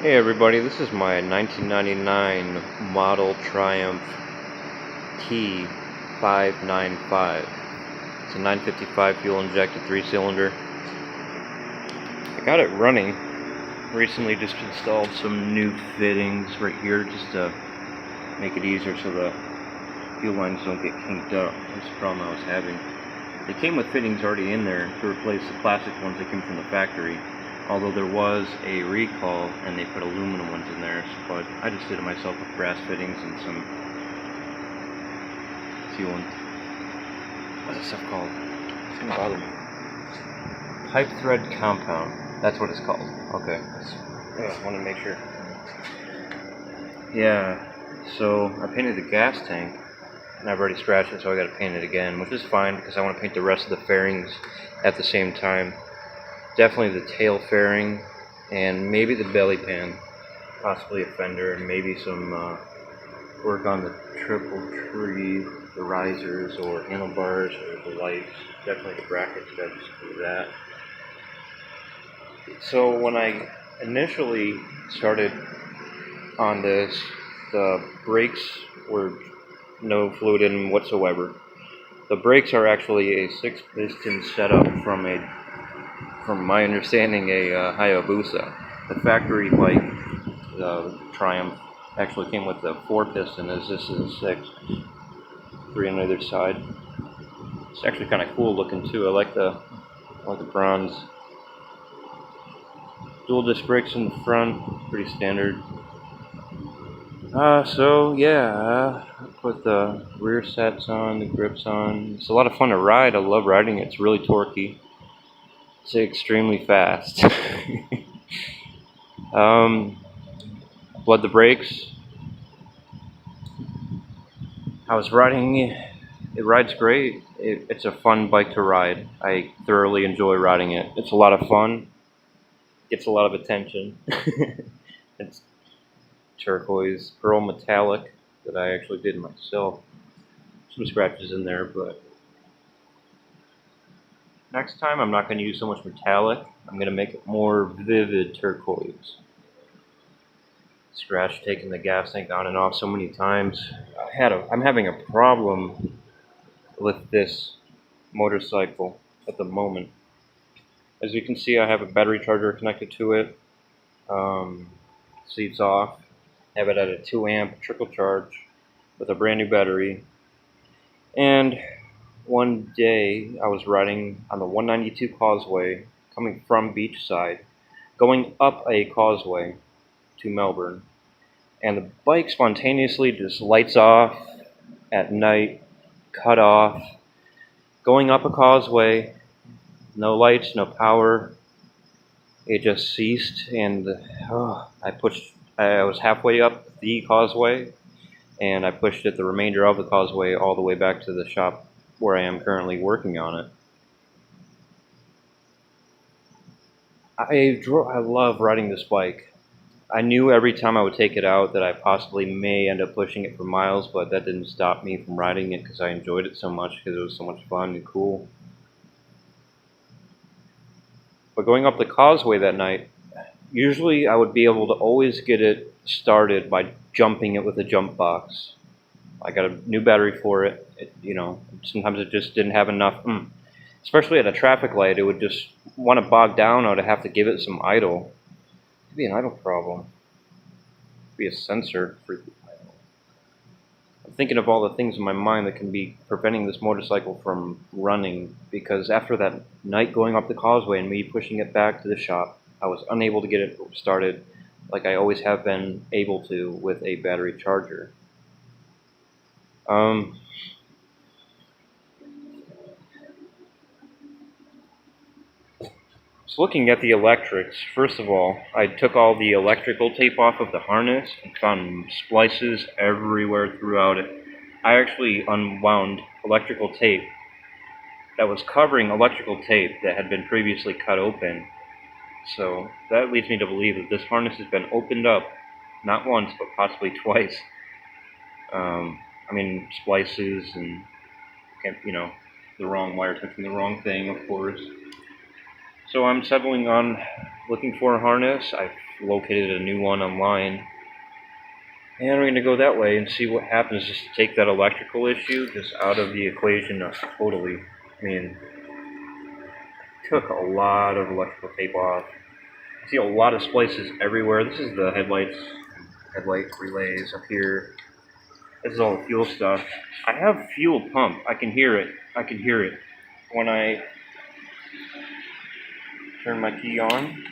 Hey everybody, this is my 1999 model Triumph T595. It's a 955 fuel injected 3-cylinder. I got it running. Recently just installed some new fittings right here just to make it easier so the fuel lines don't get kinked up. That's the problem I was having. They came with fittings already in there to replace the plastic ones that came from the factory. Although there was a recall and they put aluminum ones in there, but I just did it myself with brass fittings and some sealant. What's this stuff called? It's gonna bother me. Pipe thread compound. That's what it's called. Okay. I want to make sure. Yeah. So I painted the gas tank, and I've already scratched it, so I got to paint it again, which is fine because I want to paint the rest of the fairings at the same time. Definitely the tail fairing and maybe the belly pan, possibly a fender, and maybe some work on the triple tree, the risers or handlebars or the lights. Definitely the brackets, got to do that. So when I initially started on this, the brakes were no fluid in them whatsoever. The brakes are actually a 6-piston setup from my understanding, a Hayabusa. The factory bike, the Triumph, actually came with a 4-piston, as this is a 6. 3 on either side. It's actually kind of cool looking too. I like the bronze. Dual disc brakes in the front, pretty standard. So yeah, I put the rear sets on, the grips on. It's a lot of fun to ride. I love riding it. It's really torquey. It's extremely fast. Blood the brakes. I was riding. It rides great. It's a fun bike to ride. I thoroughly enjoy riding it. It's a lot of fun. Gets a lot of attention. It's turquoise, pearl metallic that I actually did myself. Some scratches in there, but next time I'm not going to use so much metallic. I'm going to make it more vivid turquoise. Scratch taking the gas tank on and off so many times. I'm having a problem with this motorcycle at the moment. As you can see, I have a battery charger connected to it. Seats off. Have it at a 2 amp trickle charge with a brand new battery. And one day I was riding on the 192 causeway coming from Beachside, going up a causeway to Melbourne, and the bike spontaneously just lights off at night, cut off, going up a causeway, no lights, no power. It just ceased, and I was halfway up the causeway, and I pushed it the remainder of the causeway all the way back to the shop where I am currently working on it. I love riding this bike. I knew every time I would take it out that I possibly may end up pushing it for miles, but that didn't stop me from riding it because I enjoyed it so much, because it was so much fun and cool. But going up the causeway that night, usually I would be able to always get it started by jumping it with a jump box. I got a new battery for it. Sometimes it just didn't have enough. Especially at a traffic light, it would just want to bog down. I would have to give it some idle. It'd be an idle problem. It'd be a sensor for the idle. I'm thinking of all the things in my mind that can be preventing this motorcycle from running, because after that night going up the causeway and me pushing it back to the shop, I was unable to get it started like I always have been able to with a battery charger. So looking at the electrics, first of all, I took all the electrical tape off of the harness and found splices everywhere throughout it. I actually unwound electrical tape that was covering electrical tape that had been previously cut open. So that leads me to believe that this harness has been opened up, not once, but possibly twice. Splices and, the wrong wire touching the wrong thing, of course. So I'm settling on looking for a harness. I located a new one online. And we're going to go that way and see what happens, just to take that electrical issue just out of the equation totally. I mean, took a lot of electrical tape off. I see a lot of splices everywhere. This is the headlight relays up here. This is all the fuel stuff. I have fuel pump. I can hear it. When I turn my key on,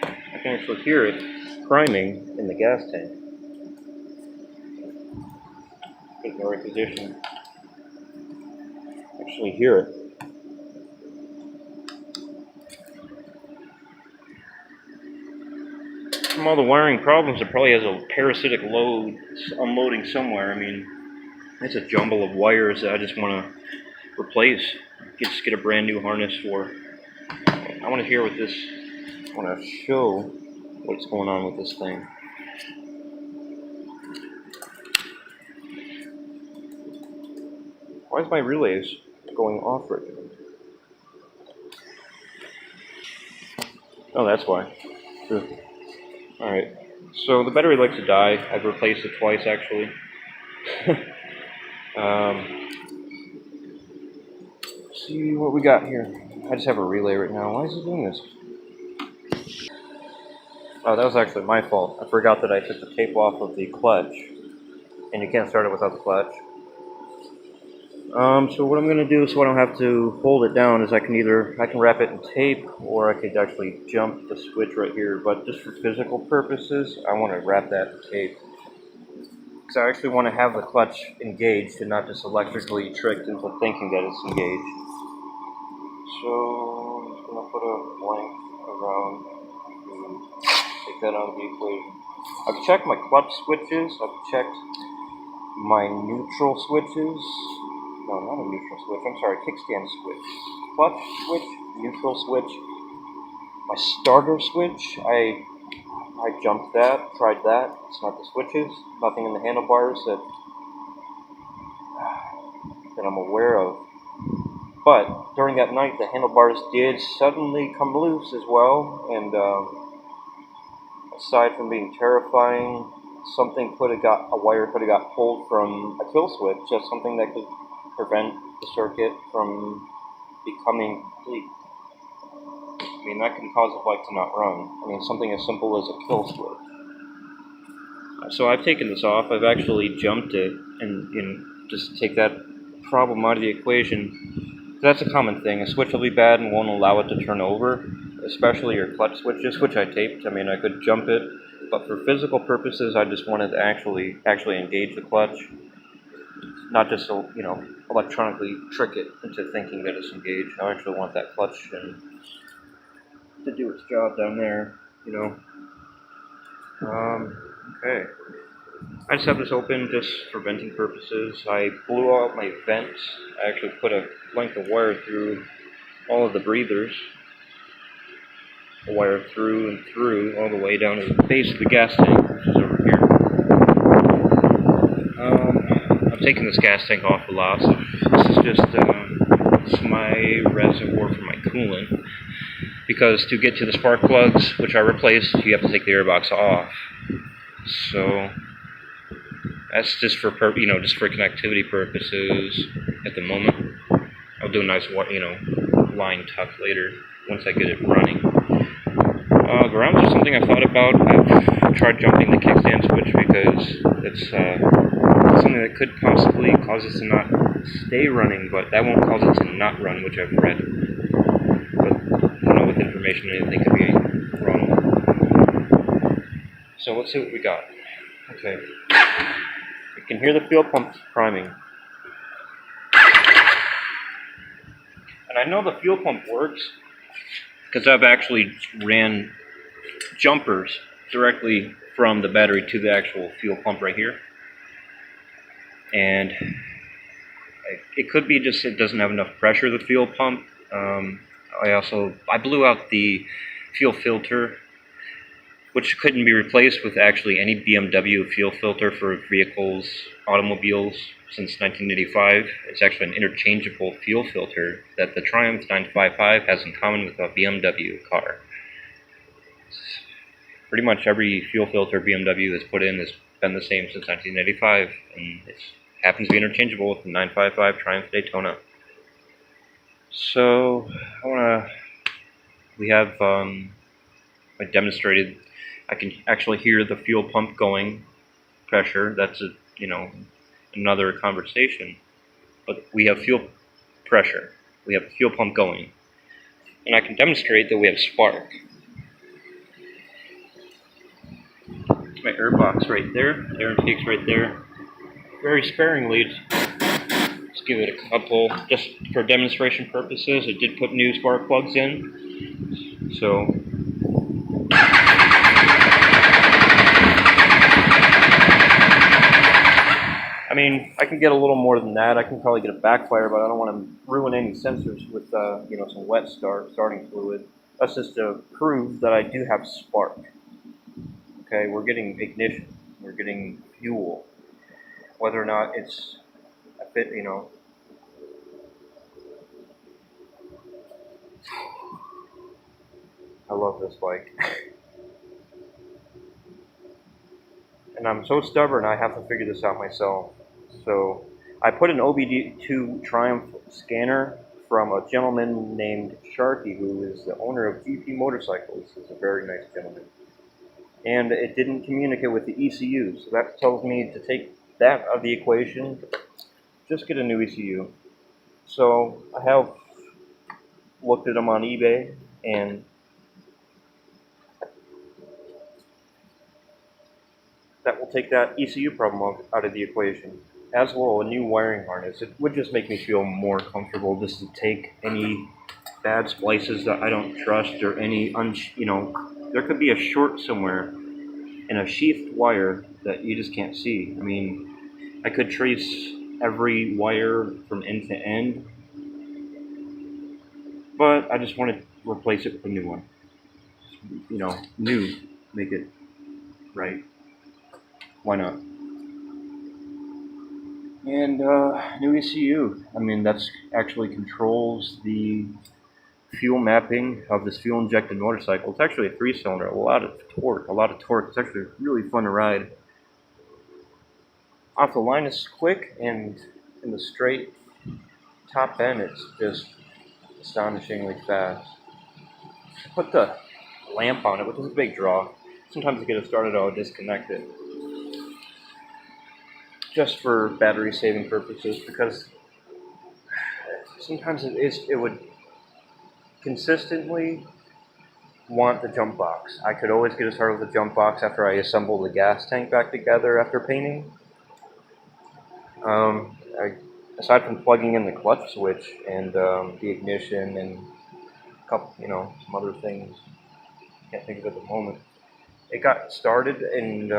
I can actually hear it priming in the gas tank. Put it in the right position. Actually hear it. From all the wiring problems, it probably has a parasitic load unloading somewhere. I mean, it's a jumble of wires that I just want to replace. Just get a brand new harness for. I want to hear what this. I want to show what's going on with this thing. Why is my relays going off right now? Oh, that's why. Sure. Alright, so the battery likes to die. I've replaced it twice, actually. See what we got here. I just have a relay right now. Why is it doing this? Oh, that was actually my fault. I forgot that I took the tape off of the clutch. And you can't start it without the clutch. So what I'm going to do so I don't have to hold it down is I can wrap it in tape, or I could actually jump the switch right here. But just for physical purposes, I want to wrap that in tape. Because I actually want to have the clutch engaged and not just electrically tricked into thinking that it's engaged. So I'm just going to put a blank around and take that out of the equation. I've checked my clutch switches. I've checked my neutral switches. No, not a neutral switch. I'm sorry, kickstand switch. Clutch switch, neutral switch. My starter switch, I jumped that, tried that. It's not the switches. Nothing in the handlebars that I'm aware of. But during that night, the handlebars did suddenly come loose as well. And aside from being terrifying, a wire could have got pulled from a kill switch. Just something that could prevent the circuit from becoming complete. I mean, that can cause the bike to not run. I mean, something as simple as a kill switch. So I've taken this off. I've actually jumped it and just take that problem out of the equation. That's a common thing. A switch will be bad and won't allow it to turn over, especially your clutch switches, which I taped. I mean, I could jump it, but for physical purposes, I just wanted to actually engage the clutch. Not just, electronically trick it into thinking that it's engaged. I actually want that clutch to do its job down there, Okay. I just have this open just for venting purposes. I blew out my vents. I actually put a length of wire through all of the breathers. A wire through and through all the way down to the base of the gas tank, which is over here. I've taken this gas tank off a lot, so this is just it's my reservoir for my coolant. Because to get to the spark plugs, which I replaced, you have to take the airbox off. So that's just for connectivity purposes at the moment. I'll do a nice line tuck later once I get it running. Grounds are something I've thought about. I've tried jumping the kickstand switch because it's something that could possibly cause it to not stay running, but that won't cause it to not run, which I've read. But with information, anything could be wrong. So let's see what we got. Okay. You can hear the fuel pump priming. And I know the fuel pump works because I've actually ran jumpers directly from the battery to the actual fuel pump right here. And it could be just it doesn't have enough pressure, the fuel pump. I blew out the fuel filter, which couldn't be replaced with actually any BMW fuel filter for vehicles, automobiles, since 1985. It's actually an interchangeable fuel filter that the Triumph 955 has in common with a BMW car. Pretty much every fuel filter BMW has put in has been the same since 1985, and it happens to be interchangeable with the 955 Triumph Daytona. So we have I demonstrated. I can actually hear the fuel pump going pressure. That's another conversation. But we have fuel pressure. We have the fuel pump going, and I can demonstrate that we have spark. My air box right there, air intake's right there. Very sparingly, just give it a couple, just for demonstration purposes. I did put new spark plugs in, so I mean, I can get a little more than that. I can probably get a backfire, but I don't want to ruin any sensors with some wet starting fluid. That's just to prove that I do have spark. Okay, we're getting ignition, we're getting fuel. Whether or not it's a fit, I love this bike. And I'm so stubborn, I have to figure this out myself. So I put an OBD2 Triumph scanner from a gentleman named Sharky, who is the owner of GP Motorcycles. He's a very nice gentleman. And it didn't communicate with the ECU, so that tells me to take that out of the equation, just get a new ECU. So I have looked at them on eBay, and that will take that ECU problem out of the equation. As well, a new wiring harness. It would just make me feel more comfortable just to take any bad splices that I don't trust, or any there could be a short somewhere in a sheathed wire that you just can't see. I mean, I could trace every wire from end to end, but I just want to replace it with a new one. New, make it right. Why not? And new ECU. I mean, that's actually controls the fuel mapping of this fuel-injected motorcycle. It's actually a 3-cylinder, a lot of torque. It's actually really fun to ride. Off the line it's quick, and in the straight top end it's just astonishingly fast. I put the lamp on it, which is a big draw. Sometimes to get it started I'll disconnect it, just for battery saving purposes, because sometimes it would consistently want the jump box. I could always get it started with the jump box after I assemble the gas tank back together after painting. Aside from plugging in the clutch switch and the ignition and a couple, some other things, can't think of it at the moment. It got started and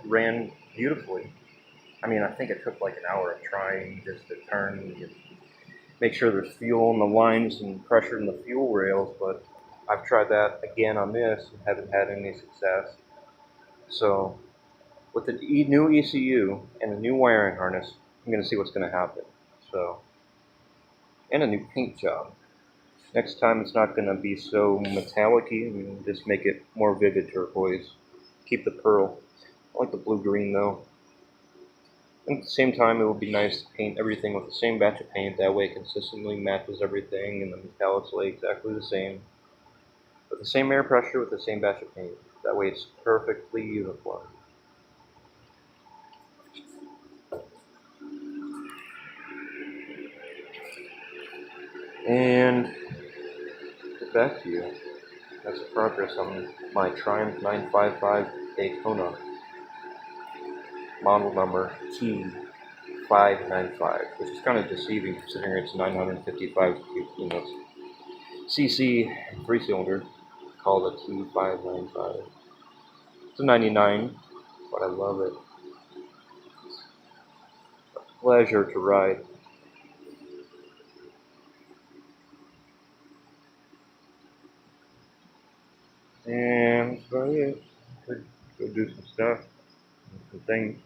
ran beautifully. I mean, I think it took like an hour of trying just to turn, make sure there's fuel in the lines and pressure in the fuel rails, but I've tried that again on this and haven't had any success. So with the new ECU and a new wiring harness, I'm going to see what's going to happen. So, and a new paint job. Next time it's not going to be so metallic-y, and just make it more vivid turquoise. Keep the pearl. I like the blue-green though. And at the same time, it would be nice to paint everything with the same batch of paint. That way it consistently matches everything, and the metallics lay exactly the same. With the same air pressure, with the same batch of paint. That way it's perfectly uniform. And get back to you. That's the progress on my Triumph 955 Daytona. Model number T595, which is kind of deceiving considering it's 955 cc 3-cylinder, called a T595. It's a 99, but I love it. It's a pleasure to ride. And that's about it. Could go do some stuff, some things.